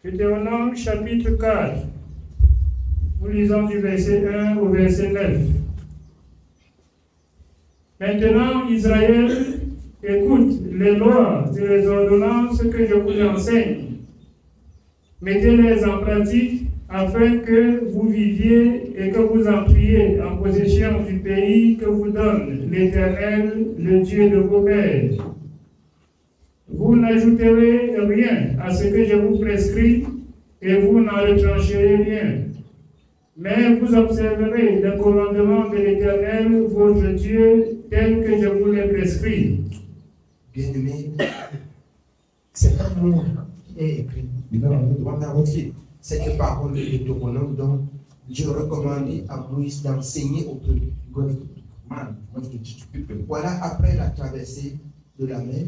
Deutéronome chapitre 4. Nous lisons du verset 1 au verset 9. Maintenant, Israël, écoute les lois et les ordonnances que je vous enseigne. Mettez-les en pratique afin que vous viviez et que vous entriez en possession du pays que vous donne l'Éternel, le Dieu de vos pères. Vous n'ajouterez rien à ce que je vous prescris et vous n'en retrancherez rien. Mais vous observerez le commandement de l'Éternel, votre Dieu, tel que je vous l'ai prescrit. Bien-aimé, c'est pas moi qui ai écrit. Cette parole de Deutéronome dont Dieu recommandait à Moïse d'enseigner au peuple. Voilà, après la traversée de la mer,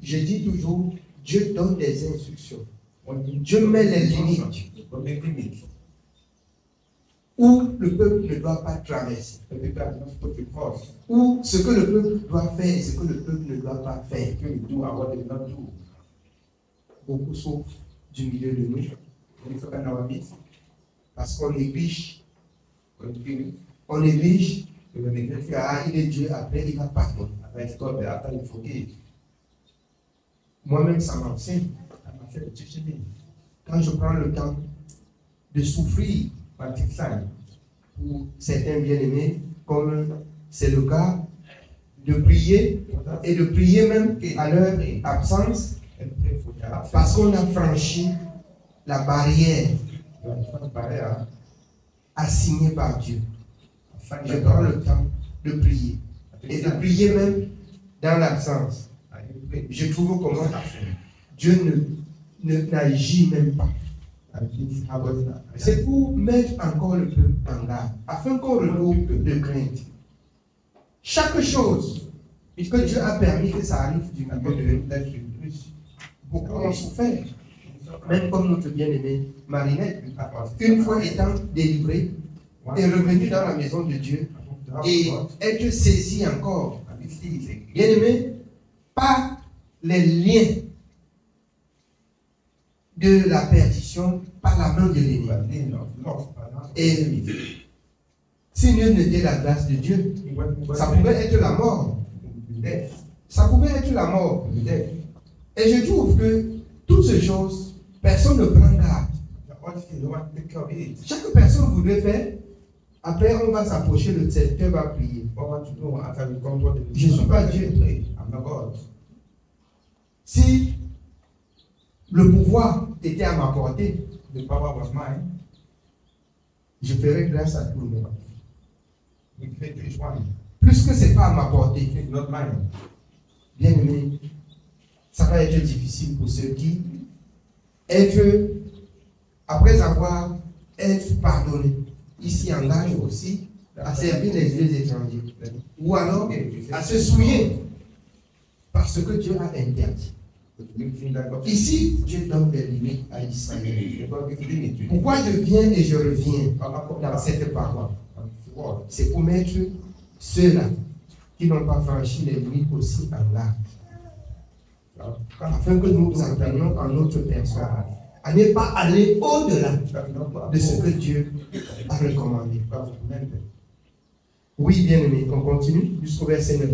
je dis toujours, Dieu donne des instructions. Dieu met les limites où le peuple ne doit pas traverser, où ce que le peuple doit faire et ce que le peuple ne doit pas faire. Beaucoup souffrent du milieu de nous parce qu'on néglige, car il est Dieu, après il va pardonner. Moi-même, ça m'enseigne. Quand je prends le temps de souffrir pour certains bien-aimés, comme c'est le cas, de prier, et de prier même à leur absence, parce qu'on a franchi la barrière assignée par Dieu. Je prends le temps de prier, et de prier même dans l'absence. Je trouve comment Dieu n'agit même pas. C'est pour mettre encore le peuple en garde, afin qu'on retrouve de crainte. Chaque chose que Dieu a permis que ça arrive du milieu de nous, beaucoup ont souffert. Même comme notre bien-aimée Marinette, une fois étant délivrée, est revenue dans la maison de Dieu et être saisie encore. Bien-aimée, pas les liens de la perdition par la main de l'ennemi. Et si nul n'était la grâce de Dieu, ça pouvait être la mort. Ça pouvait être la mort. Et je trouve que toutes ces choses, personne ne prend garde. Chaque personne voudrait faire. Après, on va s'approcher, le serviteur va prier. Je ne suis pas Dieu. Si le pouvoir était à ma portée, je ferais grâce à tout le monde. Plus que ce n'est pas à ma portée, bien aimé, ça va être difficile pour ceux qui, après avoir été pardonnés, ici engagent aussi à servir les dieux étrangers. Ou alors à se souiller parce que Dieu a interdit. Ici, Dieu donne des limites à Israël. Pourquoi je viens et je reviens dans cette parole? C'est pour mettre ceux-là qui n'ont pas franchi les limites aussi en garde. Afin que nous apprenions en notre personne à ne pas aller au-delà de ce que Dieu a recommandé. Oui, bien aimé, on continue jusqu'au verset 9.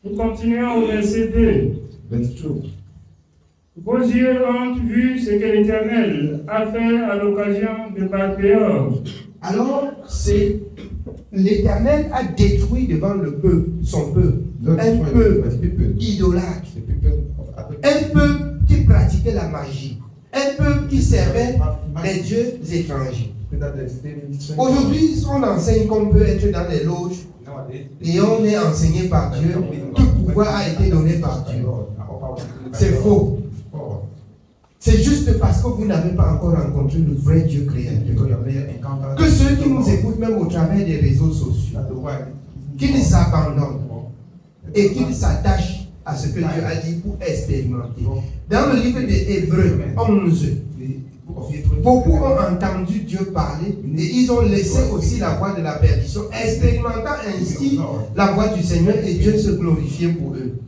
Nous continuons au verset 2. Vos yeux ont vu ce que l'Éternel a fait à l'occasion de Baal-Péor. Alors, c'est l'Éternel a détruit devant le peuple, son peuple, un peuple idolâtre, un peuple qui pratiquait la magie, un peuple qui servait les dieux étrangers. Aujourd'hui, on enseigne qu'on peut être dans les loges et on est enseigné par Dieu. Tout pouvoir a été donné par Dieu. C'est faux. C'est juste parce que vous n'avez pas encore rencontré le vrai Dieu créateur. Que ceux qui nous écoutent même au travers des réseaux sociaux, qu'ils s'abandonnent et qu'ils s'attachent à ce que Dieu a dit pour expérimenter. Dans le livre des Hébreux 11, beaucoup ont entendu Dieu parler et ils ont laissé aussi la voie de la perdition, expérimentant ainsi la voie du Seigneur et Dieu se glorifiait pour eux.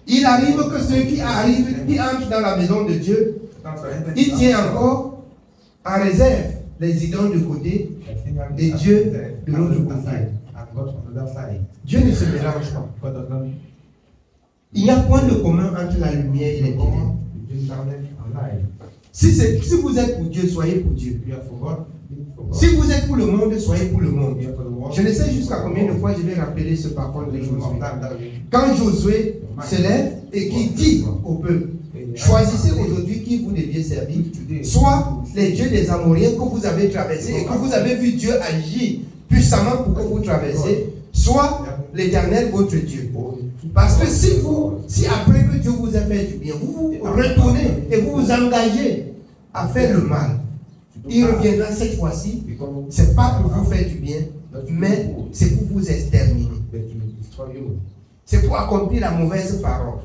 Il arrive que ceux qui arrivent, qui entrent dans la maison de Dieu, il tient encore en réserve les idoles de côté et Dieu de l'autre côté. Dieu ne se mélange pas. Il n'y a point de commun entre la lumière et les ténèbres. Si vous êtes pour Dieu, soyez pour Dieu. Si vous êtes pour le monde, soyez pour le monde. Je ne sais jusqu'à combien de fois je vais rappeler ce parole de Josué. Quand Josué se lève et qui dit au peuple, choisissez aujourd'hui qui vous deviez servir, soit les dieux des Amoriens que vous avez traversés et que vous avez vu Dieu agir puissamment pour que vous traversez, soit l'Éternel votre Dieu. Parce que si après que Dieu vous a fait du bien, vous vous retournez et vous vous engagez à faire le mal, il reviendra cette fois-ci, ce n'est pas pour vous faire du bien, mais c'est pour vous exterminer. C'est pour accomplir la mauvaise parole.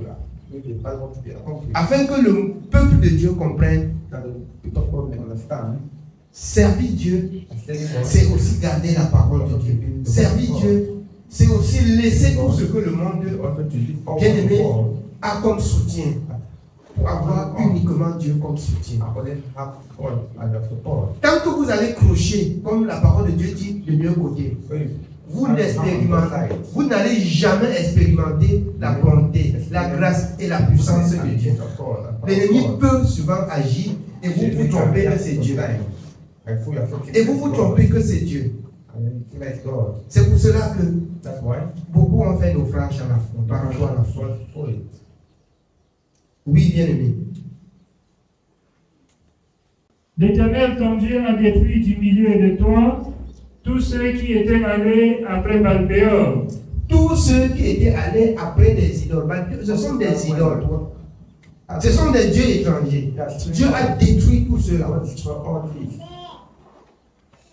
Afin que le peuple de Dieu comprenne, servir Dieu, c'est aussi garder la parole de Dieu. Servir Dieu, c'est aussi laisser tout ce que le monde bien-aimé a comme soutien, pour avoir uniquement Dieu comme soutien. Tant que vous allez crocher, comme la parole de Dieu dit, de mieux côté, vous n'allez jamais expérimenter la bonté, la grâce et la puissance de Dieu. L'ennemi peut souvent agir et vous vous trompez que c'est Dieu. Et vous vous trompez que c'est Dieu. C'est pour cela que beaucoup ont fait naufrage par rapport à la foi. Oui, bien aimé. L'Éternel, ton Dieu, a détruit du milieu de toi tous ceux qui étaient allés après Baal-Péor. Tous ceux qui étaient allés après des idoles. Ce sont des idoles. Ce sont des dieux étrangers. Dieu a détruit tout cela.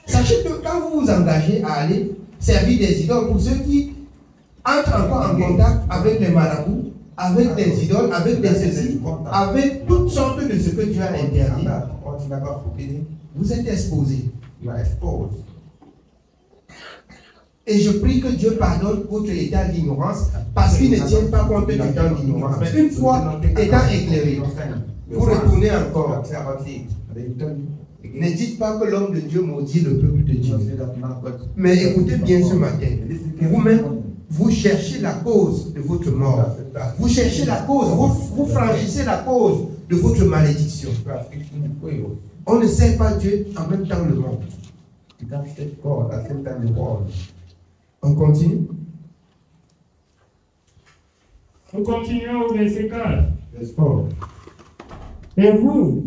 Sachez que quand vous vous engagez à aller servir des idoles, pour ceux qui entrent encore en contact avec les marabouts, avec des idoles, avec des ceci, avec toutes sortes de ce que Dieu a interdit, vous êtes exposés. Et je prie que Dieu pardonne votre état d'ignorance parce qu'il ne tient pas compte du temps d'ignorance. Mais une fois étant éclairé, vous retournez encore. Ne dites pas que l'homme de Dieu maudit le peuple de Dieu. Mais écoutez bien ce matin. Vous-même, vous cherchez la cause de votre mort. Vous cherchez la cause, vous franchissez la cause de votre malédiction. On ne sert pas Dieu en même temps le monde. On continue. Nous continuons au verset 4. Et vous,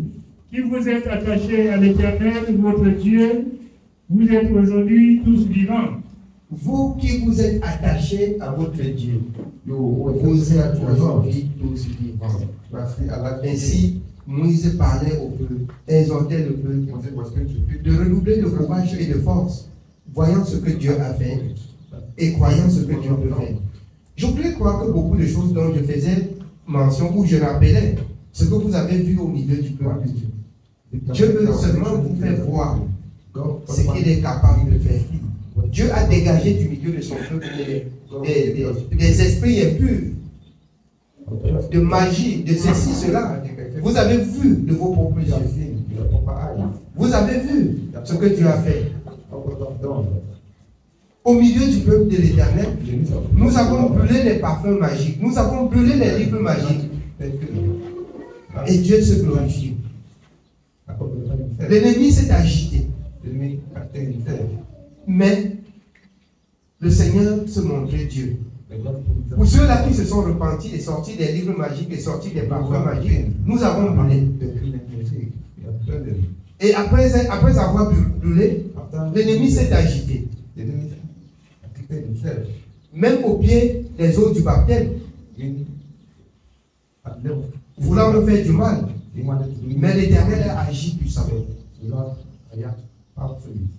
qui vous êtes attachés à l'Éternel, votre Dieu, vous êtes aujourd'hui tous vivants. Vous qui vous êtes attachés à votre Dieu, vous êtes aujourd'hui tous vivants. Ainsi, Moïse parlait au peuple, exhortait le peuple de redoubler de courage et de force, voyant ce que Dieu a fait et croyant ce que Dieu peut faire. Je voulais croire que beaucoup de choses dont je faisais mention, ou je rappelais ce que vous avez vu au milieu du peuple de Dieu. Dieu veut seulement vous faire voir ce qu'il est capable de faire. Dieu a dégagé du milieu de son peuple des esprits impurs, de magie, de ceci, cela. Vous avez vu de vos propres yeux. Vous avez vu ce que Dieu a fait. Au milieu du peuple de l'Éternel, nous avons brûlé les parfums magiques, nous avons brûlé les livres magiques. Et Dieu se glorifie. L'ennemi s'est agité. Mais le Seigneur se montrait Dieu. Pour ceux-là qui se sont repentis et sortis des livres magiques et sortis des parfums magiques, nous avons brûlé. Et après avoir brûlé, l'ennemi s'est agité. Même au pied des eaux du baptême, voulant nous faire du mal. Mais l'Éternel a agi puissamment.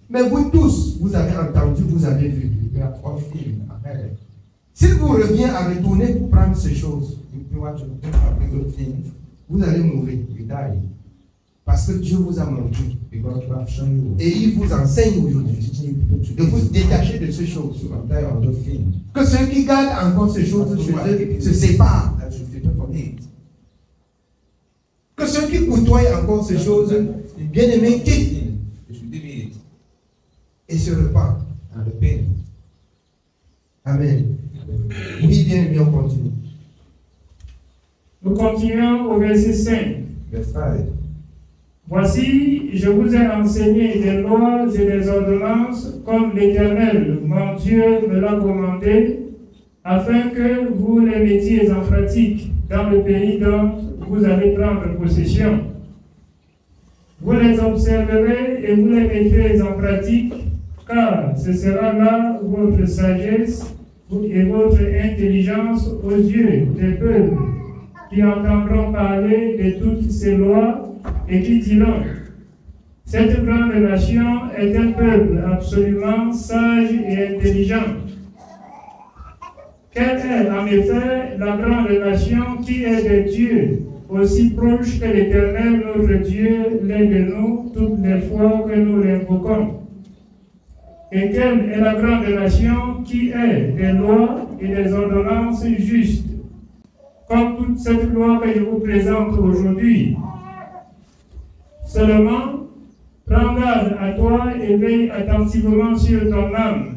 Mais vous tous, vous avez entendu, vous avez vu. S'il vous revient à retourner pour prendre ces choses, vous allez mourir. Parce que Dieu vous a montré. Et il vous enseigne aujourd'hui de vous détacher de ces choses. Que ceux qui gardent encore ces choses chez eux se séparent. Que ceux qui côtoient encore ces choses, bien aimés, quittent et se repentent. Amen. Oui, bien aimé, on continue. Nous continuons au verset 5. Voici, je vous ai enseigné des lois et des ordonnances comme l'Éternel, mon Dieu, me l'a commandé, afin que vous les mettiez en pratique dans le pays dont vous allez prendre possession. Vous les observerez et vous les mettrez en pratique, car ce sera là votre sagesse et votre intelligence aux yeux des peuples qui entendront parler de toutes ces lois et qui diront: cette grande nation est un peuple absolument sage et intelligent. Quelle est en effet la grande nation qui est de Dieu, aussi proche que l'Éternel notre Dieu l'est de nous toutes les fois que nous l'invoquons? Et quelle est la grande nation qui est des lois et des ordonnances justes, comme toute cette loi que je vous présente aujourd'hui? Seulement, prends garde à toi et veille attentivement sur ton âme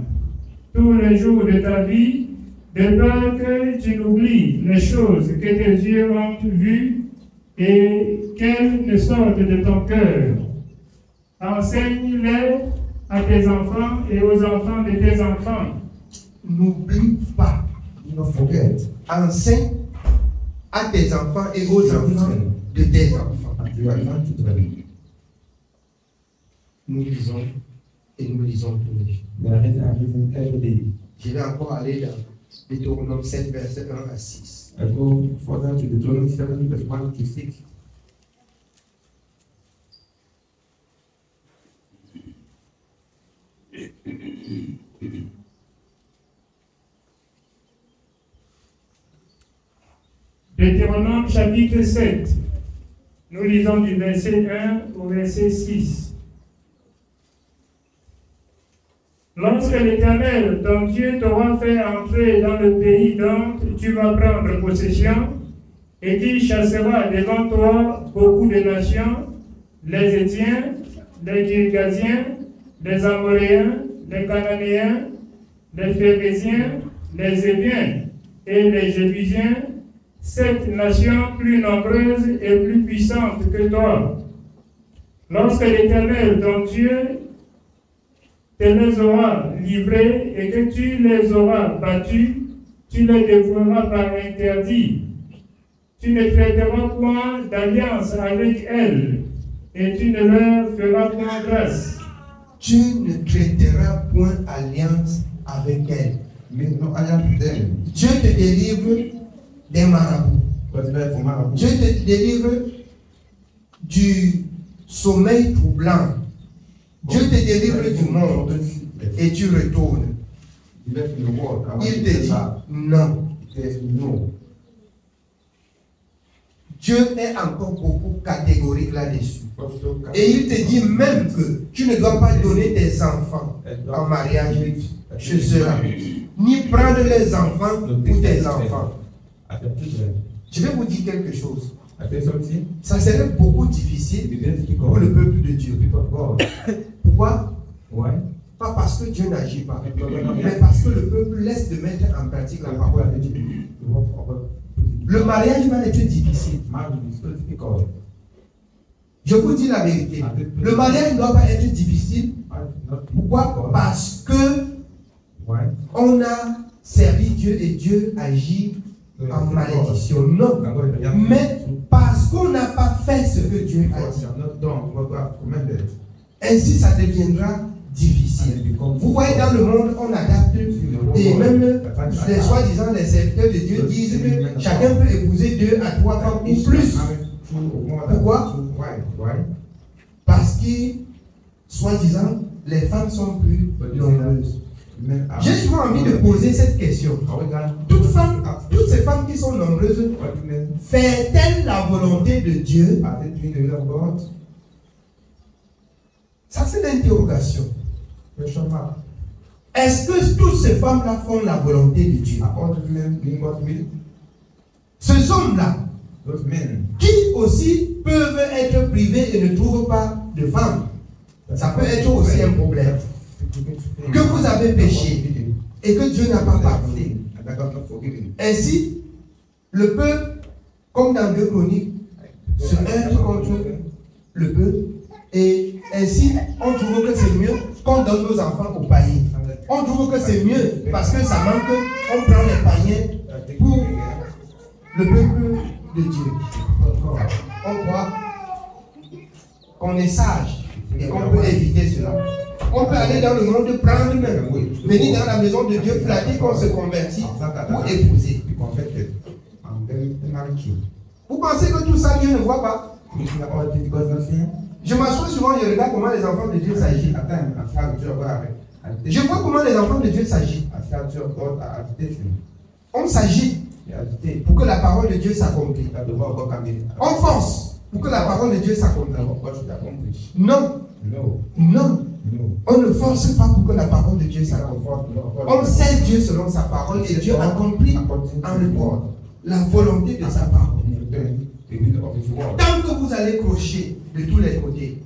tous les jours de ta vie, de peur que tu n'oublies les choses que tes yeux ont vues et qu'elles ne sortent de ton cœur. Enseigne-les à tes enfants et aux enfants de tes enfants. N'oublie pas, enseigne à tes enfants et aux enfants de tes enfants. Nous lisons et nous lisons tous les jours. Je vais encore aller dans Deutéronome 7, verset 1 à 6. I go further to Deuteronomy 7, verse 1 to 6. Deutéronome chapitre 7. Nous lisons du verset 1 au verset 6. Lorsque l'Éternel, ton Dieu, t'aura fait entrer dans le pays dont tu vas prendre possession, et qui chassera devant toi beaucoup de nations, les Hétiens, les Girgasiens, les Amoréens, les Cananéens, les Phérésiens, les Héviens et les Jébusiens, 7 nations plus nombreuses et plus puissantes que toi. Lorsque l'Éternel, ton Dieu, te les aura livrés et que tu les auras battus, tu les dévoueras par interdit. Tu ne traiteras point d'alliance avec elles et tu ne leur feras point grâce. Tu ne traiteras point alliance avec elles. Dieu te délivre des marabouts. Dieu te délivre du sommeil troublant. Dieu te délivre du monde et tu retournes. Il te dit non. Dieu est encore beaucoup catégorique là-dessus. Et il te dit même que tu ne dois pas donner tes enfants en mariage chez ceux-là, ni prendre les enfants pour tes enfants. Je vais vous dire quelque chose. Ça serait beaucoup difficile pour le peuple de Dieu. Pourquoi? Pas parce que Dieu n'agit pas, mais parce que le peuple laisse de mettre en pratique la parole de Dieu. Le mariage va être difficile. Je vous dis la vérité. Le mariage ne doit pas être difficile. Pourquoi? Parce que on a servi Dieu et Dieu agit en malédiction. Non. Mais parce qu'on n'a pas fait ce que Dieu a dit. Ainsi, ça deviendra difficile. Vous voyez, dans le monde, on adapte, et même les soi-disant les serviteurs de Dieu disent que chacun peut épouser 2 à 3 femmes ou plus. Pourquoi? Parce que, soi-disant, les femmes sont plus nombreuses. J'ai souvent envie de poser cette question. Toutes ces femmes qui sont nombreuses, fait-elles la volonté de Dieu? Ça, c'est l'interrogation. Question mark. Est-ce que toutes ces femmes-là font la volonté de Dieu? Are all the men doing God's will? Ces hommes-là, Those men. qui aussi peuvent être privés et ne trouvent pas de femmes, ça peut être aussi un problème. Que vous avez péché et que Dieu n'a pas pardonné. Ainsi, le peuple, comme dans 2 Chroniques, se heurte contre le peuple. Et ainsi, on trouve que c'est mieux qu'on donne nos enfants aux païens. On trouve que c'est mieux parce que ça manque, on prend les païens pour le peuple de Dieu. On croit qu'on est sage et qu'on peut éviter cela. On peut aller dans le monde prendre même, venir dans la maison de Dieu, flatter qu'on se convertit ou épouser. Vous pensez que tout ça Dieu ne voit pas? Je m'assois souvent, je regarde comment les enfants de Dieu s'agissent. Je vois comment les enfants de Dieu s'agissent. On s'agit pour que la parole de Dieu s'accomplisse. On force pour que la parole de Dieu s'accomplisse. Non. Non. On ne force pas pour que la parole de Dieu s'accomplisse. On sait Dieu selon sa parole et Dieu accomplit en retour la volonté de sa parole. Tant que vous allez crocher de tous les côtés,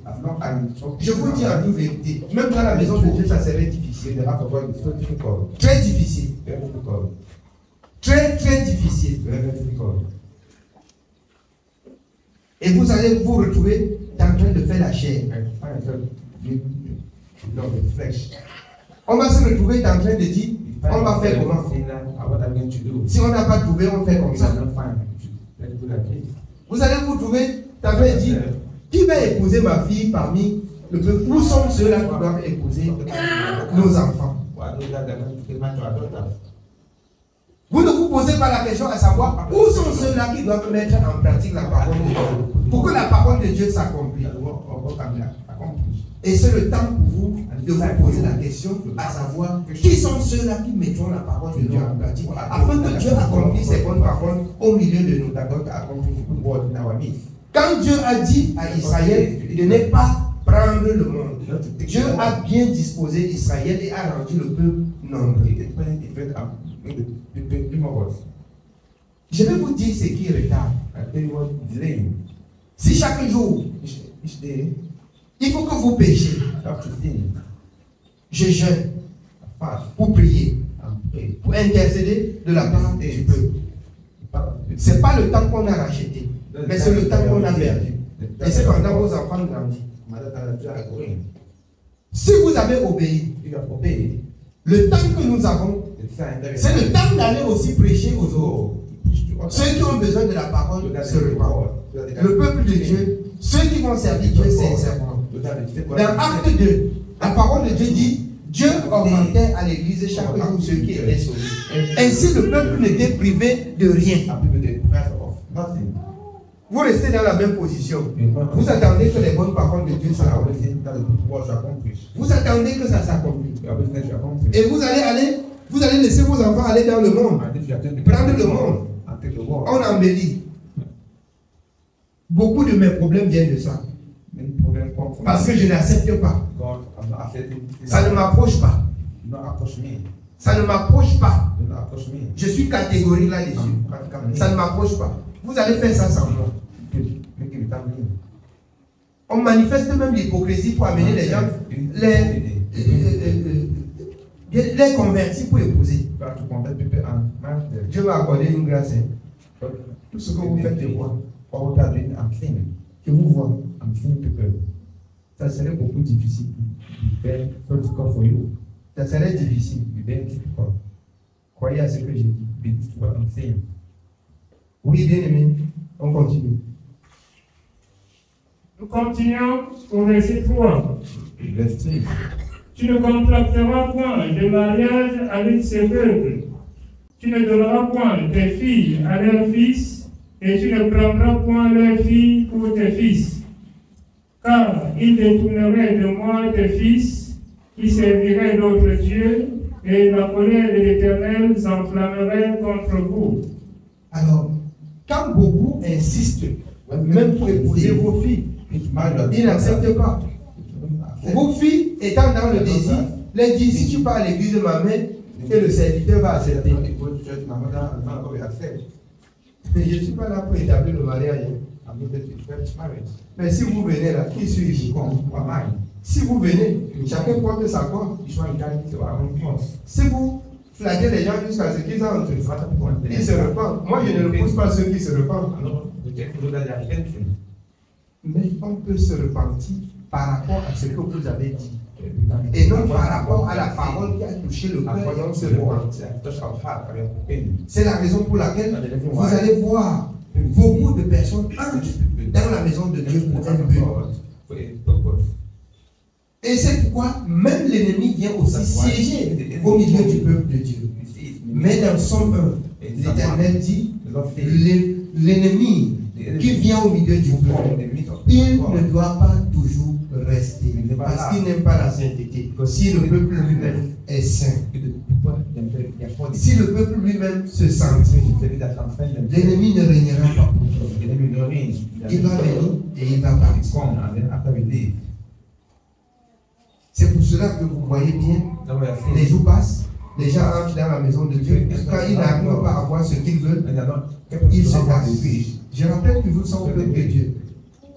je vous dis en toute vérité, même dans la maison de Dieu, ça serait difficile. Très difficile. Très, très difficile. Et vous allez vous retrouver en train de faire la chair. On va se retrouver en train de dire, on va faire comment? Si on n'a pas trouvé, on fait comme ça. Vous allez vous trouver en train de dire, qui va épouser ma fille parmi le peuple? Où sont ceux-là qui doivent épouser nos enfants? Vous ne vous posez pas la question à savoir où sont ceux-là qui doivent mettre en pratique la parole de Dieu pour que la parole de Dieu s'accomplisse. Et c'est le temps pour vous de vous poser la question à savoir qui sont ceux-là qui mettront la parole de Dieu en pratique afin que Dieu accomplisse ses bonnes paroles au milieu de nous. Quand Dieu a dit à Israël de ne pas prendre le monde, Dieu a bien disposé Israël et a rendu le peuple nombreux. Je vais vous dire ce qui retarde. Si chaque jour, il faut que vous péchiez, je jeûne pour prier, pour intercéder de la part du peuple. Ce n'est pas le temps qu'on a racheté, mais c'est le temps qu'on a perdu. Et c'est pendant vos enfants grandissent. Si vous avez obéi, le temps que nous avons, c'est le temps d'aller aussi prêcher aux autres. Ceux qui ont besoin de la parole se répandent. Le peuple de Dieu, ceux qui vont servir Dieu sincèrement. Dans Acte 2, la parole de Dieu dit, Dieu augmentait à l'église chaque jour ceux qui étaient sauvés. Ainsi le peuple n'était privé de rien. Vous restez dans la même position. Vous attendez que les bonnes paroles de Dieu s'accomplissent. Vous attendez que ça s'accomplisse. Et vous allez laisser vos enfants aller dans le monde. Prendre le monde. On embellit. Beaucoup de mes problèmes viennent de ça. Parce que je n'accepte pas. Ça ne m'approche pas. Ça ne m'approche pas. Je suis catégorique là-dessus. Ça ne m'approche pas. Vous allez faire ça sans moi. On manifeste même l'hypocrisie pour amener les gens, les convertis pour épouser. Dieu va accorder une grâce. Tout ce que vous faites de moi, que vous voyez, ça serait beaucoup difficile. Ça serait difficile. Croyez à ce que j'ai dit. Oui, bien aimé, on continue. Nous continuons au verset 3. Tu ne contracteras point de mariage avec ces peuples. Tu ne donneras point tes filles à leurs fils, et tu ne prendras point leurs filles pour tes fils. Car ils détourneraient de moi tes fils, qui serviraient d'autres dieux, et la colère de l'Éternel s'enflammerait contre vous. Alors, quand beaucoup insistent, même pour épouser vos filles, ils n'acceptent pas. Vos filles étant dans le désir, leur dit si tu pars à l'église de ma mère, et le serviteur va accepter. Mais je ne suis pas là pour établir le mariage. Mais si vous venez là, qui suis-je? Si vous venez, chacun porte sa corde. Si vous flaguez les gens jusqu'à ce qu'ils entrent, ils se repentent. Moi, je ne repousse pas ceux qui se repentent. Mais on peut se repentir par rapport à ce que vous avez dit. Et non par rapport à la parole qui a touché le cœur et on se repent. C'est la raison pour laquelle vous allez voir beaucoup de personnes entrent dans la maison de Dieu pour un but. Et c'est pourquoi même l'ennemi vient aussi siéger au milieu du peuple de Dieu. Mais dans Somme 1, l'Éternel dit, l'ennemi qui vient au milieu du peuple, il ne doit pas toujours rester, parce qu'il n'aime pas la sainteté. Si le peuple lui-même est saint, si le peuple lui-même se sanctifie, l'ennemi ne régnera pas pour toi. Il va venir et il va partir. C'est pour cela que vous voyez bien, les jours passent, les gens entrent dans la maison de Dieu, quand ils n'arrivent pas à avoir ce qu'ils veulent, ils se cassent. Je rappelle que vous sommes au peuple de Dieu.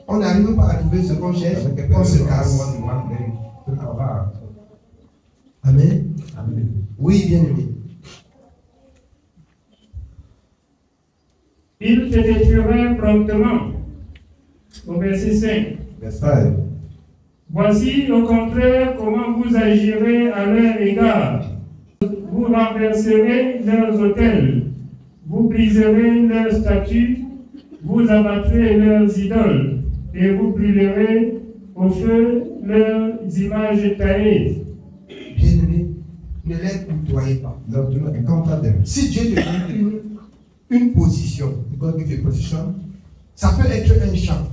On n'arrive pas à trouver ce qu'on cherche, on se casse. Amen. Oui, bien aimé. Il te détruirait promptement. Au verset 5. Voici au contraire comment vous agirez à leur égard. Vous renverserez leurs autels, vous briserez leurs statues, vous abattrez leurs idoles, et vous brûlerez au feu leurs images taillées. Bien-aimé, ne les côtoyez pas. Si Dieu te donne une position, ça peut être un champ.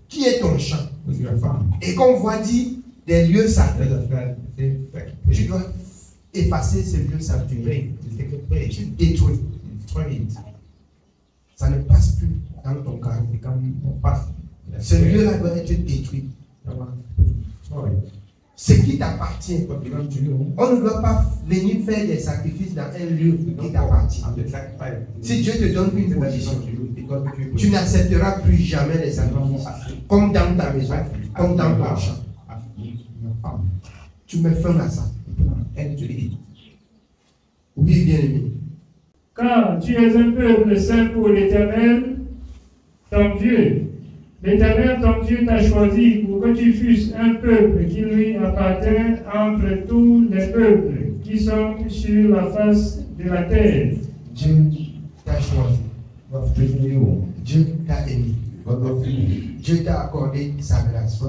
Qui est ton champ? Et qu'on voit dire des lieux sacrés, tu dois effacer ces lieux sacrés. Tu détruis. Ça ne passe plus dans ton cœur. Ce lieu-là doit être détruit. Ce qui t'appartient, on ne doit pas venir faire des sacrifices dans un lieu qui t'appartient. Si Dieu te donne une position, tu n'accepteras plus jamais les sacrifices, comme dans ta maison, comme dans ton champ. Tu mets fin à ça. Oui, bien aimé. Car tu es un peuple saint pour l'Éternel, ton Dieu. L'Éternel, ton Dieu, t'a choisi pour que tu fusses un peuple qui lui appartient entre tous les peuples qui sont sur la face de la terre. Dieu t'a choisi. Dieu t'a aimé. Dieu t'a accordé sa grâce.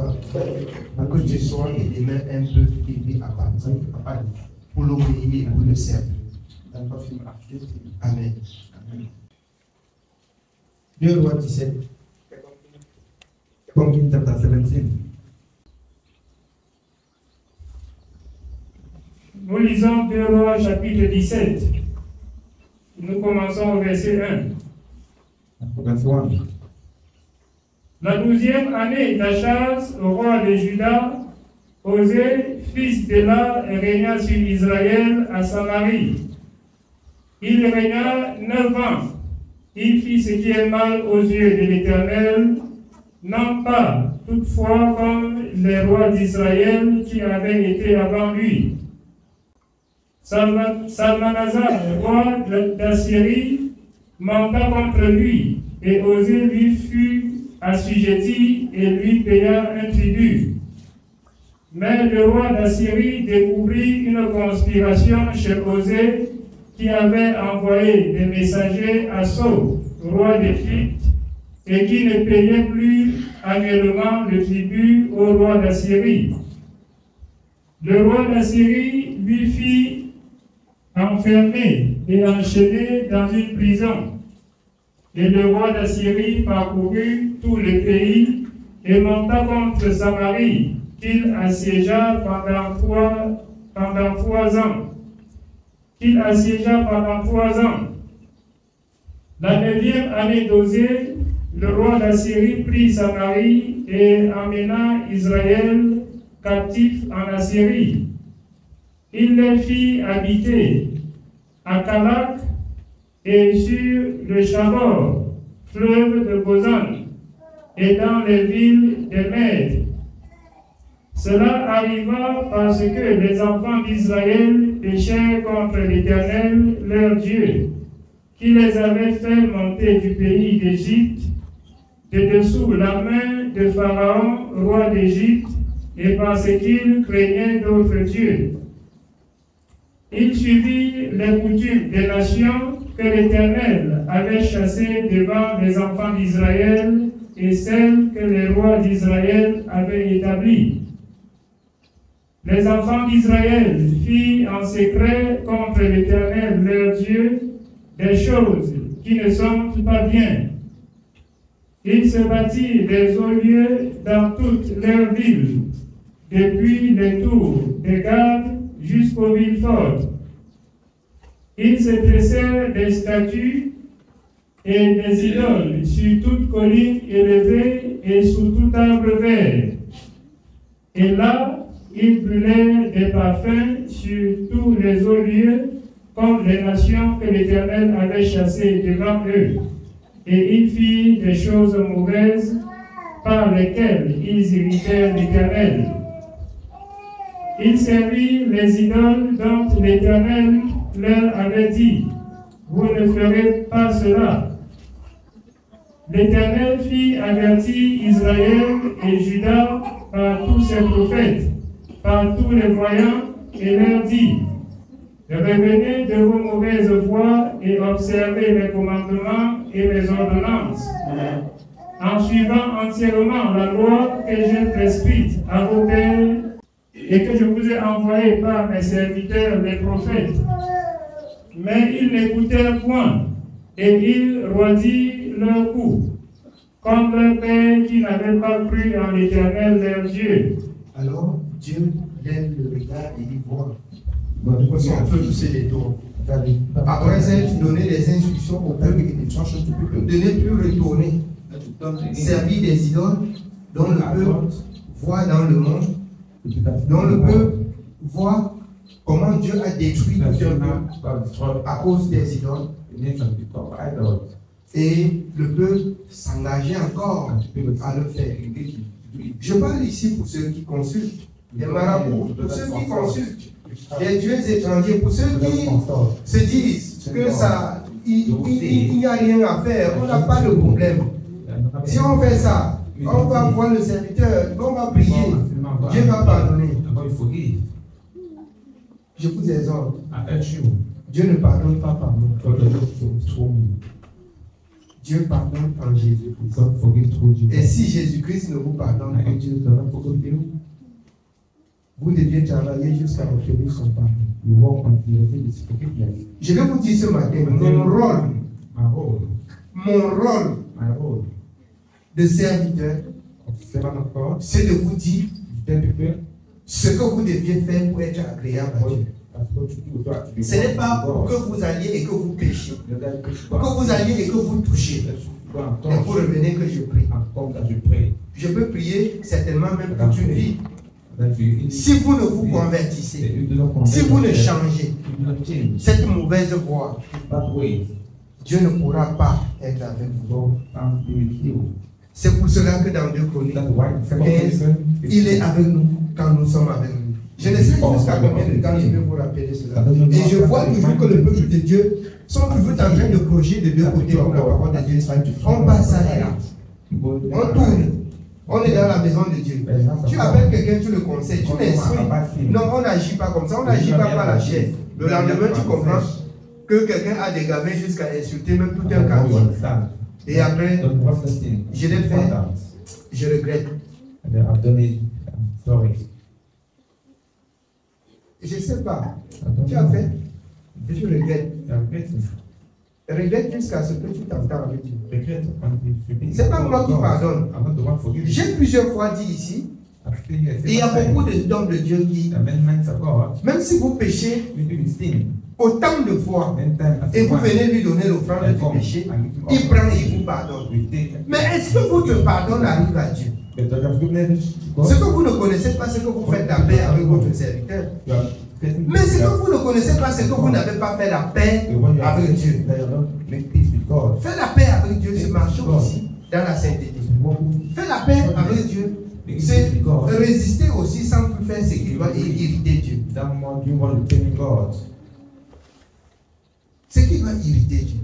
Pour que tu sois et demain un peuple qui lui appartient pour l'obéir et pour le servir. Amen. 2 Rois 17. Chapter 17. Nous lisons 2 Rois chapitre 17. Nous commençons au verset 1. La 12e année d'Achaz, au roi de Juda, Osée, fils d'Éla, régna sur Israël à Samarie. Il régna 9 ans. Il fit ce qui est mal aux yeux de l'Éternel, non pas toutefois comme les rois d'Israël qui avaient été avant lui. Salmanasar, roi d'Assyrie, monta contre lui, et Osée lui fut assujetti et lui paya un tribut. Mais le roi d'Assyrie découvrit une conspiration chez Osée, qui avait envoyé des messagers à Sou, roi d'Égypte, et qui ne payait plus annuellement le tribut au roi d'Assyrie. Le roi d'Assyrie lui fit enfermer et enchaîner dans une prison. Et le roi d'Assyrie parcourut tout le pays et monta contre Samarie, qu'il assiégea pendant 3 ans. La 9e année d'Osée, le roi d'Assyrie prit Samarie et emmena Israël captif en Assyrie. Il les fit habiter à Calak et sur le Chabor, fleuve de Gozan, et dans les villes des Mèdes. Cela arriva parce que les enfants d'Israël péchèrent contre l'Éternel, leur Dieu, qui les avait fait monter du pays d'Égypte, de dessous la main de Pharaon, roi d'Égypte, et parce qu'il craignait d'autres dieux. Il suivit les coutumes des nations que l'Éternel avait chassées devant les enfants d'Israël et celles que les rois d'Israël avaient établies. Les enfants d'Israël firent en secret contre l'Éternel, leur Dieu, des choses qui ne sont pas bien. Ils se bâtirent des hauts lieux dans toutes leurs villes, depuis les tours des gardes jusqu'aux villes fortes. Ils se dressèrent des statues et des idoles sur toute colline élevée et sous tout arbre vert. Et là, ils brûlaient des parfums sur tous les hauts lieux, comme les nations que l'Éternel avait chassées devant eux. Et ils firent des choses mauvaises par lesquelles ils irritèrent l'Éternel. Ils servirent les idoles dont l'Éternel leur avait dit, « Vous ne ferez pas cela. » L'Éternel fit avertir Israël et Juda par tous ses prophètes, par tous les voyants, et leur dit, « Revenez de vos mauvaises voies et observez les commandements et les ordonnances, en suivant entièrement la loi que j'ai prescrite à vos pères et que je vous ai envoyée par mes serviteurs les prophètes. » Mais ils n'écoutèrent point, et ils roidirent leur cou, comme leur père qui n'avait pas cru en l'Éternel leur Dieu. Alors Dieu lève le regard et il voit son peuple se détourne. Après être donné des instructions au peuple de ne plus retourner, servir des idoles dont le peuple voit dans le monde, dont le peuple voit comment Dieu a détruit tout un peuple à cause des idoles. Et le peuple s'engageait encore à le faire. Je parle ici pour ceux qui consultent, des marabouts, pour ceux qui consultent, des dieux étrangers, pour ceux qui se disent que ça, il n'y a rien à faire, on n'a pas de problème. Si on fait ça, on va voir le serviteur, on va prier, Dieu va pardonner. Je vous exhorte, Dieu ne pardonne pas par nous. Dieu pardonne en Jésus-Christ. Et si Jésus-Christ ne vous pardonne pas, vous deviez travailler jusqu'à obtenir son pardon. Je vais vous dire ce matin, mon rôle de serviteur, c'est de vous dire ce que vous deviez faire pour être agréable à Dieu. Ce n'est pas pour que vous alliez et que vous péchiez, pour que vous alliez et que vous touchiez. Et vous revenez que je prie. Je peux prier certainement même toute une vie. Si vous ne vous convertissez, si vous ne changez cette mauvaise voie, Dieu ne pourra pas être avec vous. C'est pour cela que dans 2 Chroniques 15, il est avec nous quand nous sommes avec lui. Je ne sais jusqu'à combien de temps je vais vous rappeler cela. Et je vois toujours que le peuple de Dieu sont toujours en train de clocher de deux côtés comme la parole de Dieu. On passe ça et là. On tourne. On est dans la maison de Dieu. Tu appelles quelqu'un, tu le conseilles, tu l'instruis. Non, on n'agit pas comme ça, on n'agit pas par la chair. Le lendemain, tu comprends que quelqu'un a dégavé jusqu'à insulter même tout un quartier. Et après, je l'ai fait, je regrette. Je ne sais pas. Tu as fait, je regrette. Regrette jusqu'à ce que tu t'entends avec Dieu. Ce n'est pas moi qui pardonne. J'ai plusieurs fois dit ici, il y a beaucoup d'hommes de Dieu qui, même si vous péchez, autant de fois, et vous venez lui donner l'offrande du péché, il prend et il vous pardonne. Mais est-ce que votre pardon arrive à Dieu? Ce que vous ne connaissez pas, c'est que vous faites la paix avec votre serviteur. Mais ce que vous ne connaissez pas, c'est que vous n'avez pas fait la paix avec Dieu. Faire la paix avec Dieu, c'est marcher aussi dans la sainteté. Faire la paix avec Dieu, c'est résister aussi sans plus faire ce qui doit irriter Dieu. Ce qui doit irriter Dieu.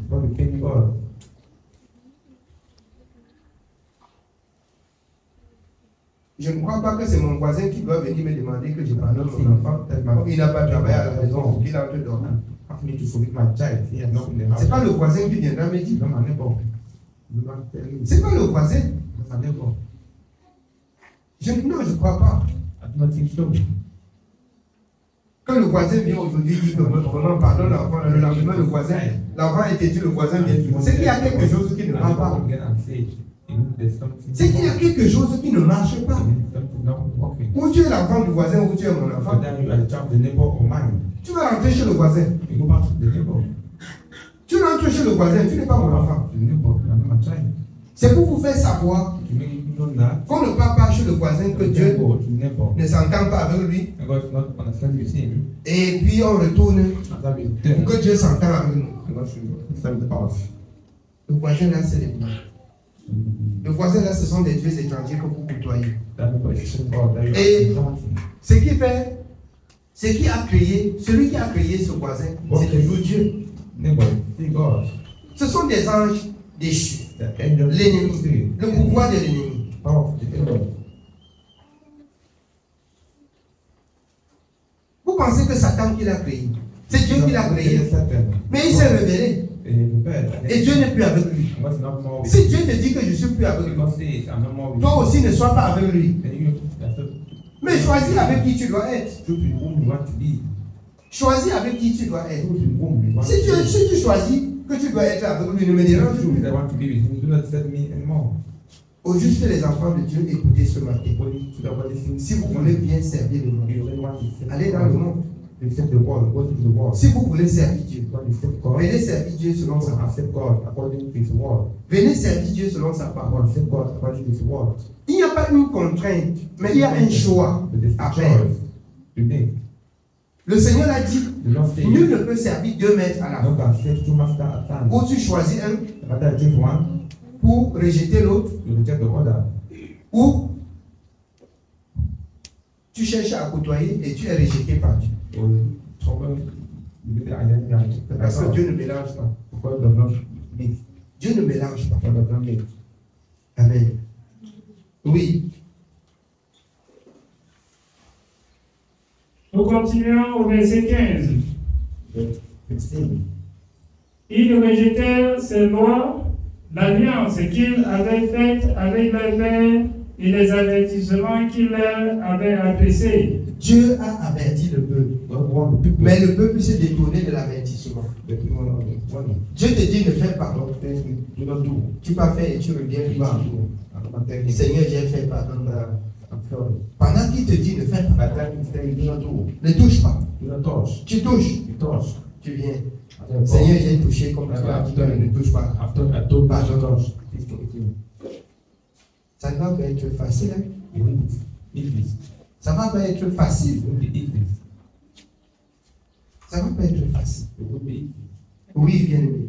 Je ne crois pas que c'est mon voisin qui doit venir me demander que je pardonne mon enfant. Il n'a pas travaillé à la maison, il a un peu dormi. C'est pas le voisin qui viendra me dire. C'est pas le voisin. Non, je ne crois pas. Quand le voisin vient aujourd'hui dire que vraiment pardonne l'enfant, le lendemain le voisin, l'enfant est têtu, le voisin vient dire. C'est qu'il y a quelque chose qui ne va pas. C'est qu'il y a quelque chose qui ne marche pas. Ou tu es l'enfant du voisin ou tu es mon enfant. Tu vas rentrer chez le voisin. Tu rentres chez le voisin, tu n'es pas mon enfant. C'est pour vous faire savoir qu'on ne parle pas chez le voisin que Dieu ne s'entend pas avec lui. Et puis on retourne pour que Dieu s'entende avec nous. Le voisin là, c'est les blancs. Le voisin là, ce sont des dieux étrangers que vous côtoyez. Et ce qui fait, ce qui a créé, celui qui a créé ce voisin, c'est toujours Dieu. Ce sont des anges déchus. L'ennemi, le pouvoir de l'ennemi. Vous pensez que Satan qui l'a créé, c'est Dieu qui l'a créé. Mais il s'est révélé. Et Dieu n'est plus avec lui. Si Dieu te dit que je ne suis plus avec lui, toi aussi ne sois pas avec lui. Mais choisis avec qui tu dois être. Choisis avec qui tu dois être. Si tu choisis que tu dois être avec lui, ne me dérange plus. Au juste les enfants de Dieu, écoutez ce matin. Si vous voulez bien servir le monde, allez dans le monde. Si vous voulez servir Dieu, venez servir Dieu selon sa parole. Venez servir Dieu selon sa parole. Il n'y a pas une contrainte, mais il y a un choix à faire. Le Seigneur a dit, nul ne peut servir 2 maîtres à la fois. Ou tu choisis un pour rejeter l'autre, ou tu cherches à côtoyer et tu es rejeté par Dieu. Parce que Dieu ne mélange pas. Dieu ne mélange pas. Amen. Oui. Nous continuons au verset 15. Ils rejetèrent ces lois, l'alliance qu'ils avaient faite avec leur père et les avertissements qu'il leur avait adressés. Dieu a averti le peuple, mais le peuple s'est détourné de l'avertissement. Dieu te dit ne fais pas. Tu vas faire et tu reviens. Seigneur, j'ai fait, pardon. Pendant qu'il te dit ne fais pas, ne touche pas. Tu touches, tu viens. Seigneur, j'ai touché comme toi, ne touche pas. Pardon. Ça ne va pas être facile. Ça ne va pas être facile. Ça ne va pas être facile. Oui, bien aimé.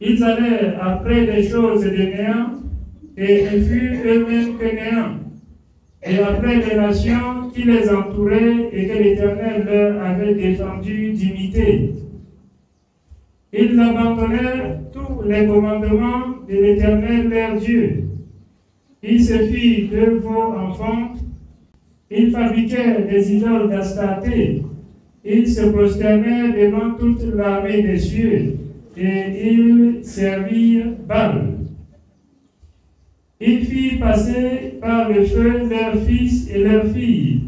Ils allaient après des choses de néant, et ils furent eux-mêmes que néant. Et après les nations qui les entouraient et que l'Éternel leur avait défendu d'imiter. Ils abandonnèrent tous les commandements de l'Éternel leur Dieu. Ils se firent de veaux enfants. Ils fabriquèrent des idoles d'Astarté. Ils se prosternèrent devant toute l'armée des cieux. Et ils servirent Baal. Ils firent passer par le feu leurs fils et leurs filles.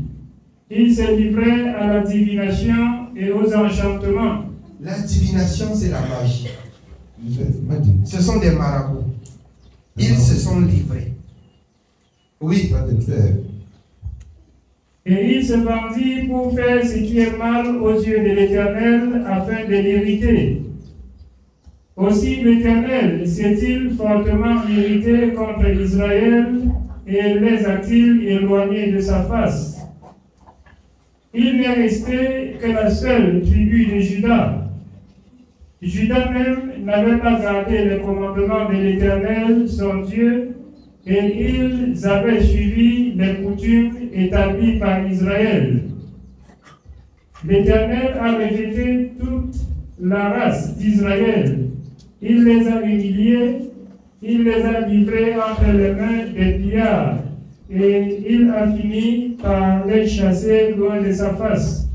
Ils se livrèrent à la divination et aux enchantements. La divination, c'est la magie. Ce sont des marabouts. Ils se sont livrés. Oui. Et il se vendit pour faire ce qui est mal aux yeux de l'Éternel afin de l'irriter. Aussi l'Éternel s'est-il fortement irrité contre Israël et les a-t-il éloignés de sa face. Il n'est resté que la seule tribu de Juda. Juda même n'avait pas gardé les commandements de l'Éternel, son Dieu, et ils avaient suivi les coutumes établies par Israël. L'Éternel a rejeté toute la race d'Israël. Il les a humiliés, il les a livrés entre les mains des pillards, et il a fini par les chasser loin de sa face.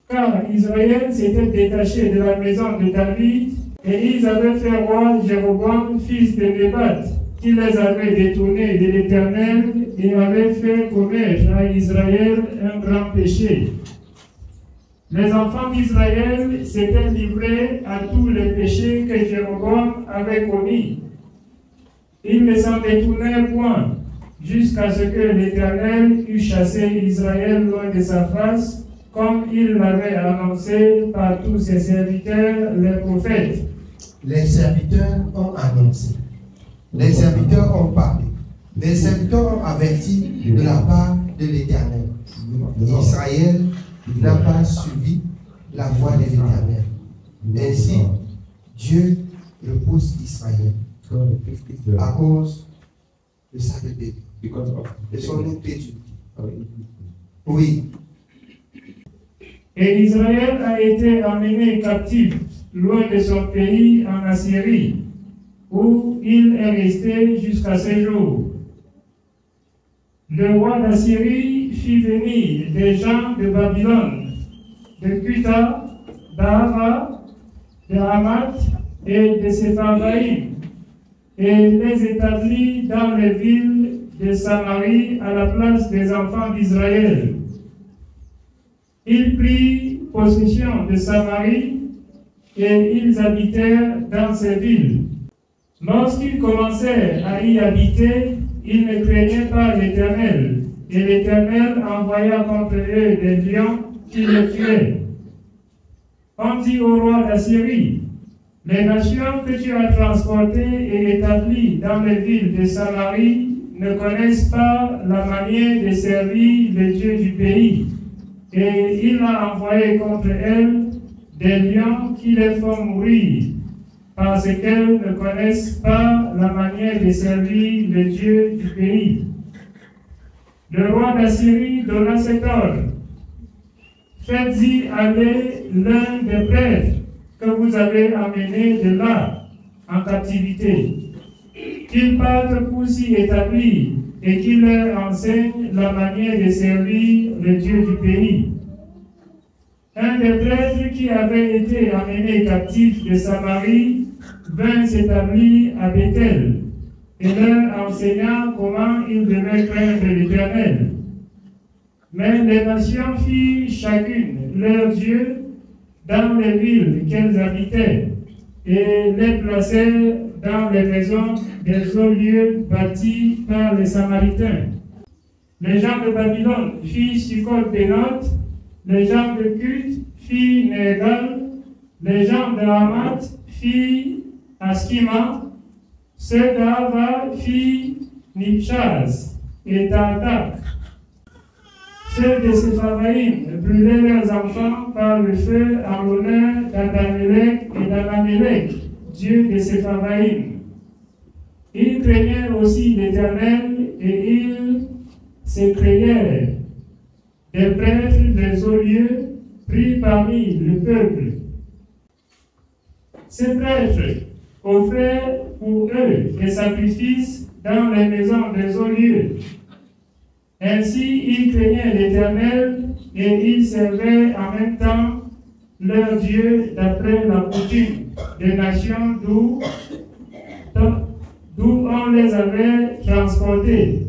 Car Israël s'était détaché de la maison de David, et ils avaient fait roi Jéroboam, fils de Nébat, qui les avait détournés de l'Éternel et avait fait commettre à Israël un grand péché. Les enfants d'Israël s'étaient livrés à tous les péchés que Jéroboam avait commis. Ils ne s'en détournèrent point, jusqu'à ce que l'Éternel eût chassé Israël loin de sa face, comme il l'avait annoncé par tous ses serviteurs, les prophètes. Les serviteurs ont annoncé. Les serviteurs ont parlé. Les serviteurs ont averti de la part de l'Éternel. Israël n'a pas suivi la voie de l'Éternel. Ainsi, Dieu repousse Israël à cause de sa bébé, de son inquiétude. Oui. Et Israël a été emmené captif loin de son pays en Assyrie, où il est resté jusqu'à ce jour. Le roi d'Assyrie fit venir des gens de Babylone, de Cuta, d'Ava, de Hamath et de Sepharvaïm, et les établit dans les villes de Samarie à la place des enfants d'Israël. Il prit possession de Samarie et ils habitèrent dans ces villes. Lorsqu'ils commençèrent à y habiter, ils ne craignaient pas l'Éternel, et l'Éternel envoya contre eux des lions qui les tuaient. On dit au roi d'Assyrie, les nations que tu as transportées et établies dans les villes de Samarie ne connaissent pas la manière de servir le Dieu du pays. Et il a envoyé contre elles des lions qui les font mourir, parce qu'elles ne connaissent pas la manière de servir le Dieu du pays. Le roi d'Assyrie donna cet ordre. Faites-y aller l'un des prêtres que vous avez amenés de là, en captivité, qu'il parte pour s'y établir et qu'il leur enseigne la manière de servir le Dieu du pays. Un des prêtres qui avait été amené captif de Samarie vint s'établir à Bethel et leur enseigna comment ils devaient craindre l'Éternel. Mais les nations firent chacune leur Dieu dans les villes qu'elles habitaient et les placèrent dans les maisons des hauts lieux bâtis par les Samaritains. Les gens de Babylone firent Sukkot-Bénoth, les gens de Cuth firent Nergal, les gens de Hamath firent Askima, ceux d'Ava firent Nipchaz et Tartak. Ceux de Sepharvaïm brûlaient leurs enfants par le feu en l'honneur d'Adamélec et d'Anamélec, dieu de Sepharvaïm. Ils craignaient aussi l'Éternel et ils se créèrent des prêtres des hauts lieux pris parmi le peuple. Ces prêtres offraient pour eux des sacrifices dans les maisons des hauts lieux. Ainsi, ils craignaient l'Éternel et ils servaient en même temps leur Dieu d'après la coutume des nations d'où on les avait transportés.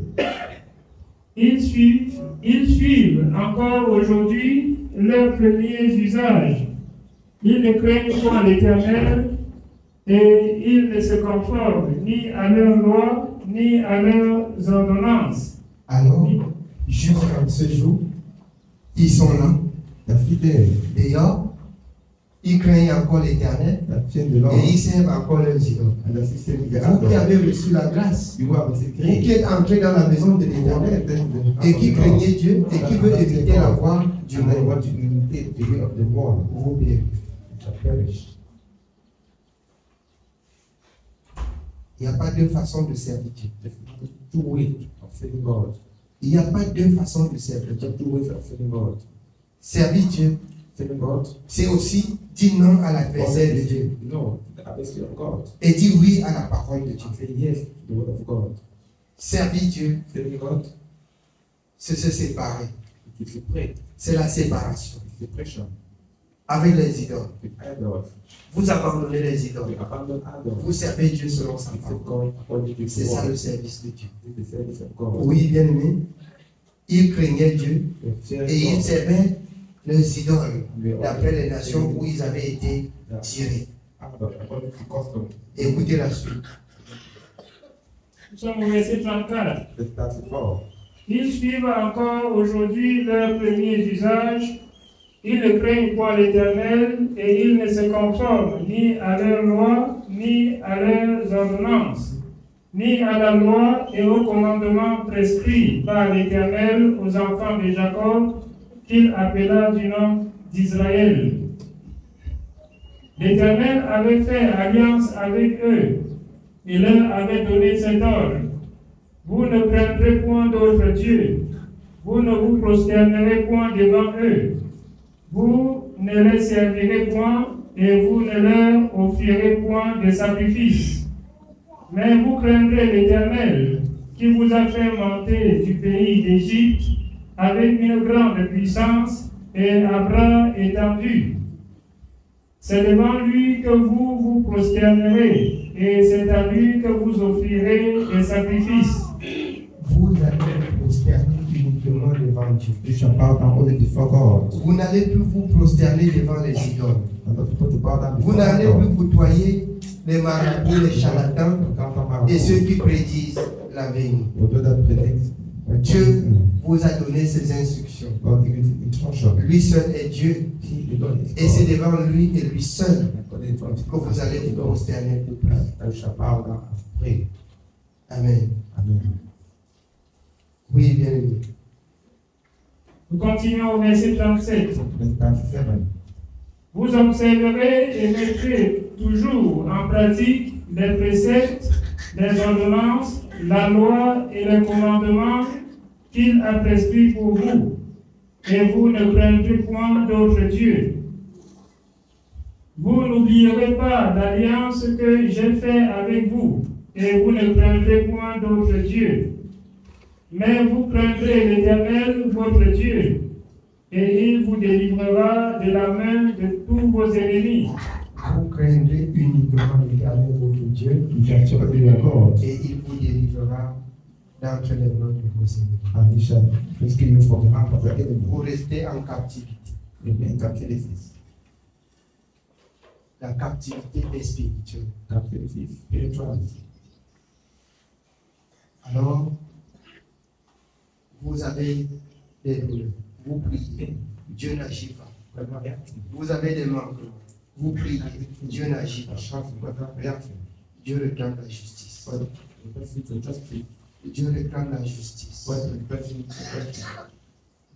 Ils suivent encore aujourd'hui leurs premiers usages. Ils ne craignent point l'Éternel et ils ne se conforment ni à leurs lois ni à leurs ordonnances. Alors, jusqu'à ce jour, Ils sont là. They're fidèles. D'ailleurs, ils craignent encore l'Éternel They tiennent de l'ordre. et ils servent encore leurs idoles. And the system is Vous qui avez reçu la grâce, You are the vous qui êtes entrés dans la maison de l'Éternel et qui craignez Dieu et qui veut éviter la voie du and they monde, want to imitate the way of the world. vous bien. It shall perish. Il n'y a pas deux façons de servir Dieu. There's two ways of serving God. Il n'y a pas deux façons de servir Dieu. There's two ways of serving God. Servir Dieu, Serving God. c'est aussi dire non à l'adversaire de Dieu No, the adversary of God. et dire oui à la parole de Dieu. And say yes to the word of God. Servir Dieu, Serving God, c'est se séparer. it is separate. C'est la séparation It's separation. avec les idoles. With idols. Vous abandonnez les idoles. We abandon idols. Vous servez Dieu selon sa We serve parole. God according to C'est His ça le word. service de Dieu. This is the service of God. Oui, bien aimé. Ils craignaient Dieu We serve et ils God. servaient les idoles We d'après les nations où ils avaient été tirés. Idols according to custom. Écoutez la suite. Nous sommes au verset 34. Let's start with all. Ils suivent encore aujourd'hui leurs premiers usages. Ils ne craignent point l'Éternel et ils ne se conforment ni à leurs lois, ni à leurs ordonnances, ni à la loi et aux commandements prescrits par l'Éternel aux enfants de Jacob, qu'il appela du nom d'Israël. L'Éternel avait fait alliance avec eux et leur avait donné cet ordre. Vous ne craindrez point d'autres dieux, vous ne vous prosternerez point devant eux, vous ne les servirez point et vous ne leur offrirez point de sacrifice. Mais vous craindrez l'Éternel qui vous a fait monter du pays d'Égypte avec une grande puissance et à bras étendus. C'est devant lui que vous vous prosternerez et c'est à lui que vous offrirez des sacrifices. Vous allez vous prosterner uniquement devant Dieu. You shall bow down only before God. Vous n'allez plus vous prosterner devant les idoles. And not supposed to bow down Vous before n'allez plus God. côtoyer les marabouts, les charlatans et ceux qui prédisent l'avenir. Although that predicts, Dieu vous a donné ses instructions. God gives you instruction. Lui seul est Dieu He alone is et c'est God. devant lui et lui seul According to que vous allez vous God, prosterner pour prier. I shall bow down and pray. Amen. Amen. Oui, bien aimé. Nous continuons au verset 37. Let's start 7. Vous observerez et mettrez toujours en pratique les préceptes, les ordonnances, la loi et les commandements qu'il a prescrits pour vous. Et vous ne craindrez point d'autres dieux. Vous n'oublierez pas l'alliance que j'ai faite avec vous, et vous ne craindrez point d'autres dieux. Mais vous craindrez l'Éternel, votre Dieu, et il vous délivrera de la main de tous vos ennemis. Vous craindrez uniquement l'Éternel, votre Dieu, You shall serve your God, et il vous délivrera d'entre les mains de vos ennemis. and He shall rescue you from the hand of your enemy. Vous restez en captivité. In captivity. La captivité est spirituelle. Captivity, spirituality. Alors, vous avez des douleurs. Vous priez. Dieu n'agit pas. But not reacting. Vous avez des manquements. Vous priez. Dieu n'agit pas. Shouting, but not reacting. Dieu réclame la justice. But requesting to justice. Dieu réclame la justice. But requesting to justice.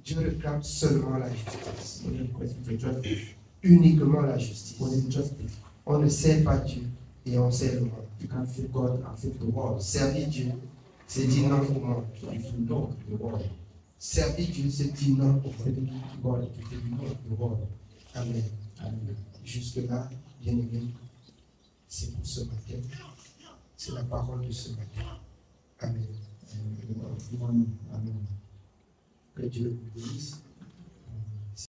Dieu réclame seulement la justice. Only requesting to justice. Uniquement la justice. Only justice. On ne sert pas Dieu et on sert le monde. You can't save God and save the world. Servir Dieu, c'est dire non au monde. So if you know the world, Servir Dieu, c'est dire non au monde. serving God, if you know the world, Amen. and Jusque-là, bien aimé, c'est pour ce matin. C'est la parole de ce matin. Amen. Amen. Que Dieu vous bénisse.